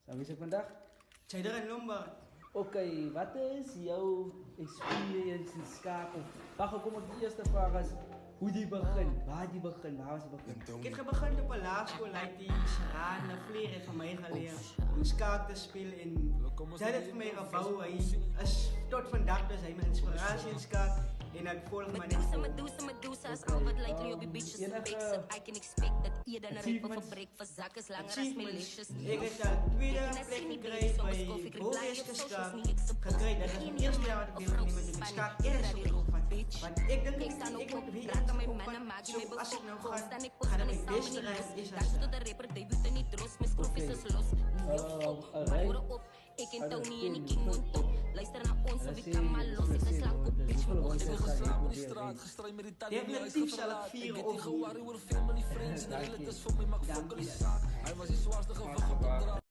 Sabi sa vandag? Cheddar en Lombard. Oké, wat is jouw experience in schaken? Wacht, kom op de eerste vraag is hoe die begint. Waar die begint, waar was die begin? Ik heb begin op een laagschool, like die Saraan, de vleer heeft van mij geleerd om schaak te spelen en dat heeft voor mij gebouwd. Hij is tot vandaag dus hij mijn inspiratie in schaak en ik volg maar net voor. Medusa is al wat lijkt op je bitches en pics. I can expect dat eerder een ritme verbreekt voor zakken is langer als militias. Ik heb de tweede plek gekregen bij Boegeske Schaak. Gekregen, dat is het eerste jaar wat ik wil nemen met schaak eerst op de want ik denk Ik sta dat ik ook moet op, weer praat aan mijn op mannen, maak je mij als ik nou bijvoorbeeld ga, dan ik ga post naar dan ik mijn samen beste niet reis los. is Daar zit de rapper, debuut niet los, mijn skroef is los. Maar hoor op, ik ken Tony en ik king Monto. Luister naar ons, we kan maar los, ik is lang op, bitch, we mochten we Geslapen in die straat, gestreden met Italië. Definitief zal ik vieren over over die gewaren, family friends. En de hele is voor mij, maar ik fokkel die zaak. Hij was die zwaarste gevecht op de draad.